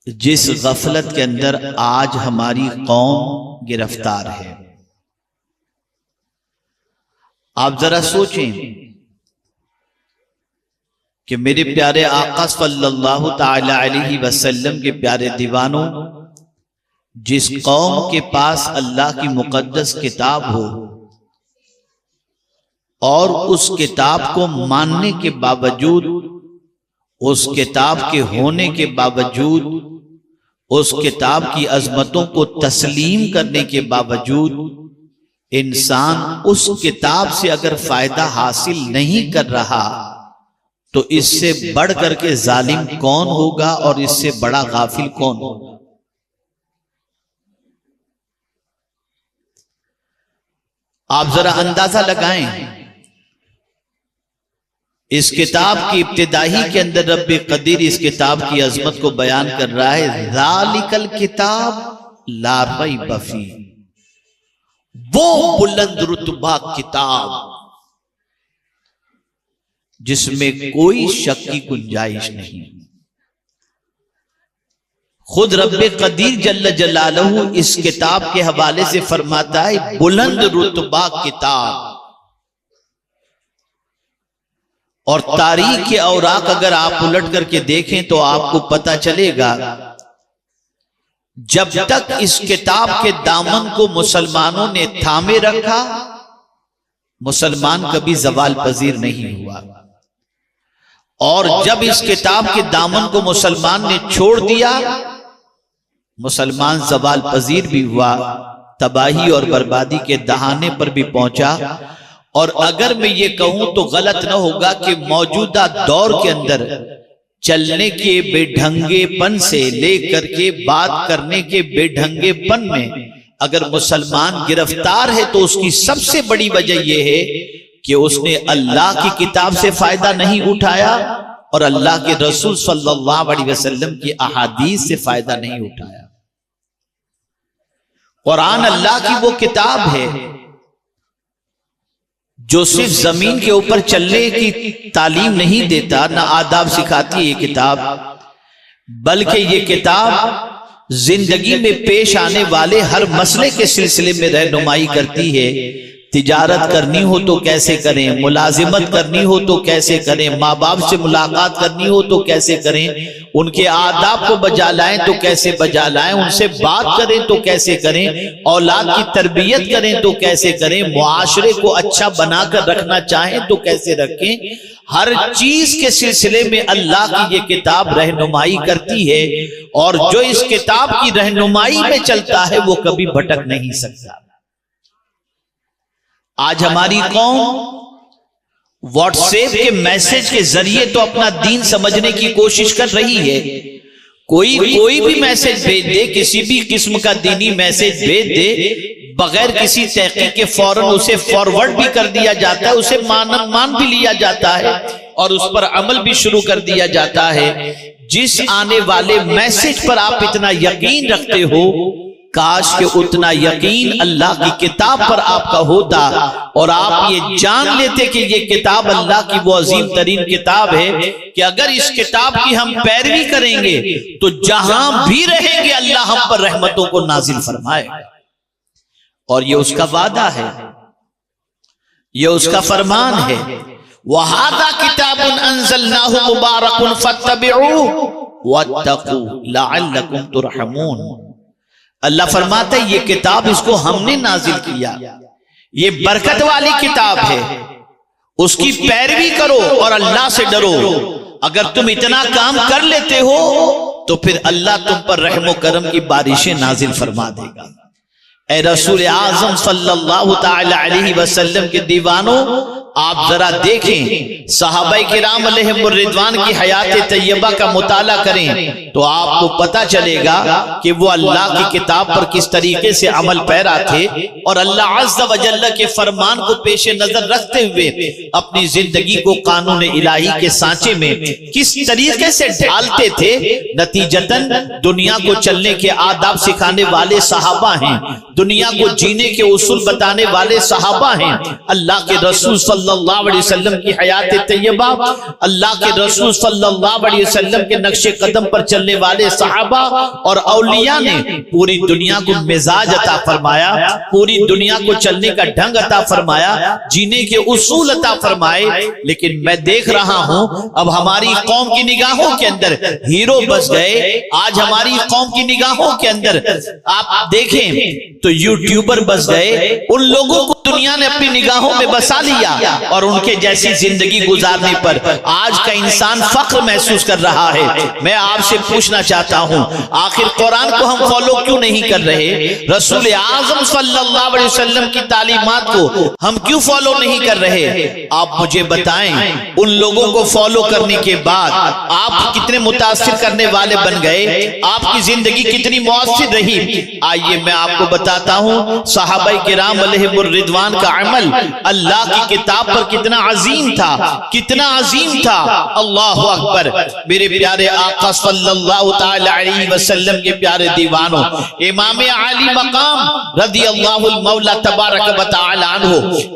جس غفلت کے اندر آج ہماری قوم گرفتار ہے. آپ ذرا سوچیں کہ میرے پیارے آقا صلی اللہ تعالی علیہ وسلم کے پیارے دیوانوں، جس قوم کے پاس اللہ کی مقدس کتاب ہو اور اس کتاب کو ماننے کے باوجود، اس کتاب کے ہونے کے باوجود، اس کتاب کی عظمتوں کو تسلیم کرنے کے باوجود، انسان اس کتاب سے اگر فائدہ حاصل نہیں کر رہا تو اس سے بڑھ کر کے ظالم کون ہوگا اور اس سے بڑا غافل کون ہوگا؟ آپ ذرا اندازہ لگائیں، اس کتاب کی ابتدائی کے اندر رب قدیر اس کتاب کی عظمت کو بیان کر رہا ہے. ذالک الکتاب لا ریب فیہ، وہ بلند رتبہ کتاب جس میں کوئی شک کی گنجائش نہیں. خود رب قدیر جل جلالہ اس کتاب کے حوالے سے فرماتا ہے بلند رتبہ کتاب. اور تاریخ کے اوراق اگر آپ الٹ کر کے دیکھیں تو آپ کو پتہ چلے گا جب تک اس کتاب کے دامن کو مسلمانوں نے تھامے رکھا، مسلمان کبھی زوال پذیر نہیں ہوا، اور جب اس کتاب کے دامن کو مسلمان نے چھوڑ دیا، مسلمان زوال پذیر بھی ہوا، تباہی اور بربادی کے دہانے پر بھی پہنچا. اور اگر میں یہ کہوں تو غلط نہ ہوگا کہ موجودہ دور کے اندر چلنے کے بے ڈھنگے پن سے لے کر کے بات کرنے کے بے ڈھنگے پن میں اگر مسلمان گرفتار ہے تو اس کی سب سے بڑی وجہ یہ ہے کہ اس نے اللہ کی کتاب سے فائدہ نہیں اٹھایا اور اللہ کے رسول صلی اللہ علیہ وسلم کی احادیث سے فائدہ نہیں اٹھایا. قرآن اللہ کی وہ کتاب ہے جو صرف زمین کے اوپر چلنے کی تعلیم نہیں دیتا، نہ آداب سکھاتی ہے یہ کتاب، بلکہ یہ کتاب زندگی میں پیش آنے والے ہر مسئلے کے سلسلے میں رہنمائی کرتی ہے. تجارت کرنی ہو تو کیسے کریں، ملازمت کرنی ہو تو کیسے کریں، ماں باپ سے ملاقات کرنی ہو تو کیسے کریں، ان کے آداب کو بجا لائیں تو کیسے بجا لائیں، ان سے بات کریں تو کیسے کریں، اولاد کی تربیت کریں تو کیسے کریں، معاشرے کو اچھا بنا کر رکھنا چاہیں تو کیسے رکھیں. ہر چیز کے سلسلے میں اللہ کی یہ کتاب رہنمائی کرتی ہے، اور جو اس کتاب کی رہنمائی میں چلتا ہے وہ کبھی بھٹک نہیں سکتا. آج ہماری قوم واٹس ایپ کے میسج کے ذریعے تو اپنا دین سمجھنے کی کوشش کر رہی ہے. کوئی بھی میسج بھیج دے، کسی بھی قسم کا دینی میسج بھیج دے، بغیر کسی تحقیق کے فوراً اسے فارورڈ بھی کر دیا جاتا ہے، اسے مان بھی لیا جاتا ہے اور اس پر عمل بھی شروع کر دیا جاتا ہے. جس آنے والے میسج پر آپ اتنا یقین رکھتے ہو، کاش کہ اتنا یقین اللہ کی کتاب پر آپ کا ہوتا اور آپ یہ جان لیتے کہ یہ کتاب اللہ کی وہ عظیم ترین کتاب ہے کہ اگر اس کتاب کی ہم پیروی کریں گے تو جہاں بھی رہیں گے اللہ ہم پر رحمتوں کو نازل فرمائے. اور یہ اس کا وعدہ ہے، یہ اس کا فرمان ہے. وَهَذَا كِتَابٌ أَنزَلْنَاهُ مُبَارَكٌ فَاتَّبِعُوهُ وَاتَّقُوا لَعَلَّكُمْ تُرْحَمُونَ. اللہ فرماتا ہے یہ کتاب اس کو ہم نے نازل کیا، یہ برکت والی کتاب ہے، اس کی پیروی کرو اور اللہ سے ڈرو. اگر تم اتنا کام کر لیتے ہو تو پھر اللہ تم پر رحم و کرم کی بارشیں نازل فرما دے گا. اے رسول اعظم صلی اللہ تعالی علیہ وسلم کے دیوانوں، آپ ذرا دیکھیں، صحابہ کرام علیہم الرضوان کی حیات طیبہ کا مطالعہ کریں تو آپ کو پتا چلے گا کہ وہ اللہ کی کتاب پر کس طریقے سے عمل پیرا تھے اور اللہ عز و جل کے فرمان کو پیش نظر رکھتے ہوئے اپنی زندگی کو قانون الہی کے سانچے میں کس طریقے سے ڈھالتے تھے. نتیجتاً دنیا کو چلنے کے آداب سکھانے والے صحابہ ہیں، دنیا کو جینے کے اصول بتانے والے صحابہ ہیں. اللہ کے رسول صلی صلی اللہ علیہ وسلم کی حیات طیبہ، اللہ کے رسول صلی اللہ علیہ وسلم کے نقش قدم پر چلنے والے صحابہ اور اولیاء نے پوری دنیا کو مزاج عطا فرمایا، پوری دنیا کو چلنے کا ڈھنگ عطا فرمایا، جینے کے اصول عطا فرمائے۔ لیکن میں دیکھ رہا ہوں اب ہماری قوم کی نگاہوں کے اندر ہیرو بس گئے، آج ہماری قوم کی نگاہوں کے اندر آپ دیکھیں تو یوٹیوبر بس گئے، ان لوگوں کو دنیا نے اپنی نگاہوں میں بسا لیا، اور ان کے جیسی زندگی گزارنے پر آج کا انسان فخر محسوس کر رہا ہے۔ میں آپ سے پوچھنا چاہتا ہوں، آخر قرآن کو ہم فالو کیوں نہیں کر رہے؟ رسول اعظم صلی اللہ علیہ وسلم کی تعلیمات کو ہم کیوں فالو نہیں کر رہے؟ آپ مجھے بتائیں، ان لوگوں کو فالو کرنے کے بعد آپ کتنے متاثر کرنے والے بن گئے، آپ کی زندگی کتنی مؤثر رہی؟ آئیے میں آپ کو بتاتا ہوں صحابہ کرام علیہم الرضوان کا عمل اللہ کی کتاب پر کتنا عظیم تھا، کتنا عظیم تھا۔ اللہ اکبر، میرے پیارے آقا صلی اللہ تعالی علیہ وسلم کے پیارے دیوانوں، امام عالی مقام رضی اللہ المولا تبارک و تعالی عنہ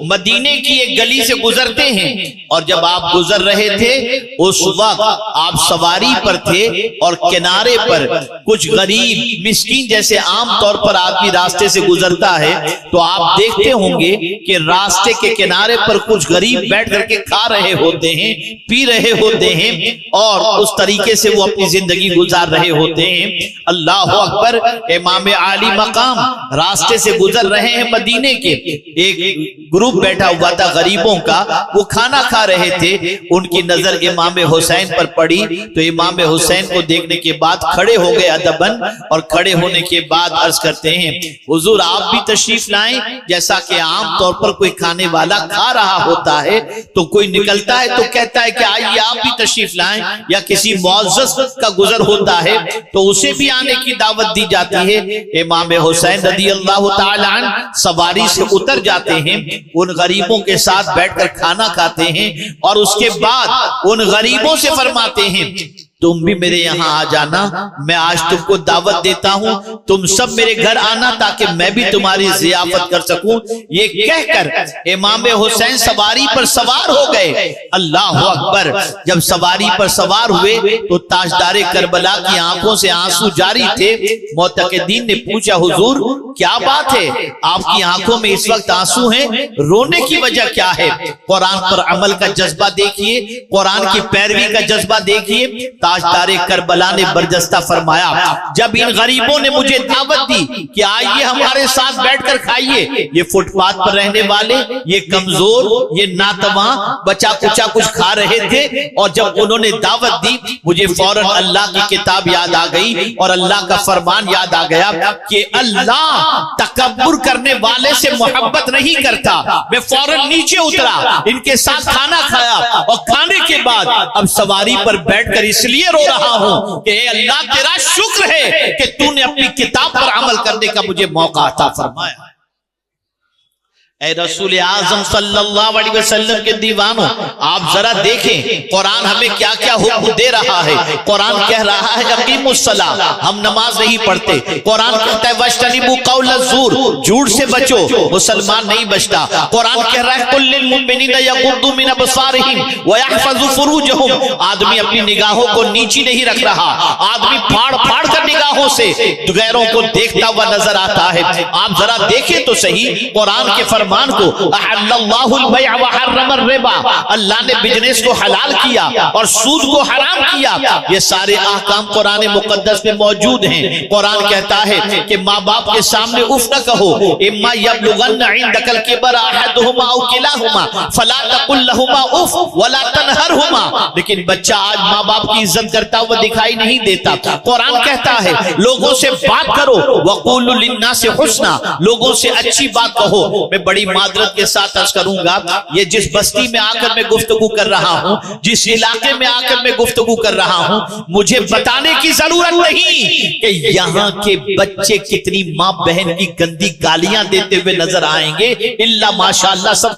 مدینے کی ایک گلی سے گزرتے ہیں، اور جب آپ گزر رہے تھے اس وقت آپ سواری پر تھے، اور کنارے پر کچھ غریب مسکین جیسے عام طور پر آدمی راستے سے گزرتا ہے تو آپ دیکھتے ہوں گے کہ راستے کے کنارے پر کچھ غریب بیٹھ کر کے کھا رہے ہوتے ہیں، پی رہے ہوتے ہیں، اور اس طریقے سے وہ اپنی زندگی گزار رہے ہوتے ہیں۔ اللہ اکبر، امام عالی مقام راستے سے گزر رہے ہیں مدینے کے، ایک گروپ بیٹھا ہوا تھا غریبوں کا، وہ کھانا کھا رہے تھے، ان کی نظر امام حسین پر پڑی تو امام حسین کو دیکھنے کے بعد کھڑے ہو گئے ادباً، اور کھڑے ہونے کے بعد عرض کرتے ہیں حضور آپ بھی تشریف لائیں۔ جیسا کہ عام طور پر کوئی کھانے والا کھا رہا ہوتا ہے تو کوئی نکلتا ہے تو کہتا ہے کہ آئیے آپ بھی تشریف لائیں، یا کسی معزز کا گزر ہوتا ہے تو اسے بھی آنے کی دعوت دی جاتی ہے۔ امام حسین رضی اللہ تعالی عنہ سواری سے اتر جاتے ہیں، ان غریبوں کے ساتھ بیٹھ کر کھانا کھاتے ہیں، اور اس کے بعد ان غریبوں سے فرماتے ہیں تم بھی میرے یہاں آ جانا، میں آج تم کو دعوت دیتا ہوں، تم سب میرے گھر آنا تاکہ میں بھی تمہاری ضیافت کر سکوں۔ یہ کہہ کر امام حسین سواری پر سوار ہو گئے۔ اللہ اکبر، جب سواری پر سوار ہوئے تو تاجدار کربلا کی آنکھوں سے آنسو جاری تھے۔ معتقدین نے پوچھا حضور کیا بات ہے، آپ کی آنکھوں میں اس وقت آنسو ہیں، رونے کی وجہ کیا ہے؟ قرآن پر عمل کا جذبہ دیکھیے، قرآن کی پیروی کا جذبہ دیکھیے۔ تاجدار کربلا نے برجستہ فرمایا جب ان غریبوں نے مجھے دعوت دی کہ آئیے ہمارے ساتھ بیٹھ کر کھائیے، یہ فٹ پاتھ پر رہنے والے، یہ کمزور، یہ ناتواں بچا کچا کچھ کھا رہے تھے، اور جب انہوں نے دعوت دی مجھے فوراً اللہ کی کتاب یاد آ گئی اور اللہ کا فرمان یاد آ گیا کہ اللہ تکبر کرنے والے سے محبت نہیں کرتا۔ میں فوراً نیچے اترا، ان کے ساتھ کھانا کھایا، اور کھانے کے بعد اب سواری پر بیٹھ کر اس لیے رو رہا ہوں کہ اے اللہ تیرا شکر ہے کہ تو نے اپنی کتاب پر عمل کرنے کا مجھے موقع عطا فرمایا۔ اے رسول اعظم صلی اللہ علیہ وسلم کے دیوانوں، آپ ذرا دیکھیں قرآن ہمیں کیا کیا حکم دے رہا ہے۔ قرآن کہہ رہا ہے اقیموا الصلاۃ، ہم نماز نہیں پڑھتے۔ قرآن کہتا ہے واجتنبوا قول الزور، جھوٹ سے بچو، مسلمان نہیں بچتا۔ قرآن کہہ رہا ہے قل للمؤمنین یغضوا من ابصارہم ویحفظوا فروجہم، آدمی اپنی نگاہوں کو نیچی نہیں رکھ رہا، آدمی پھاڑ پھاڑ کر نگاہوں سے غیروں کو دیکھتا ہوا نظر آتا ہے۔ آپ ذرا دیکھیں تو صحیح قرآن کے فرمان کو، احل اللہ البیع وحرم الربا، اللہ نے بزنس کو حلال کیا اور سود کو حرام کیا۔ یہ سارے احکام قرآن مقدس میں موجود ہیں۔ قرآن کہتا ہے کہ ماں باپ کے سامنے اف نہ کہو، اما یبلغن عندک الکبر احدہما او کلاہما فلا تقل لہما اف ولا تنہرہما، لیکن بچہ آج ماں باپ کی عزت کرتا ہوا دکھائی نہیں دیتا۔ قرآن کہتا ہے لوگوں سے بات کرو، وقولوا للناس حسنا، لوگوں سے اچھی بات کہو۔ میں بڑی معذرت کے ساتھ عرض کروں گا، یہ جس بستی میں آ کر میں گفتگو کر رہا ہوں، جس علاقے میں آ کر میں گفتگو کر رہا ہوں، مجھے بتانے کی ضرورت نہیں کہ یہاں کے بچے کتنی ماں بہن کی گندی گالیاں دیتے ہوئے نظر آئیں گے، الا ماشاءاللہ سب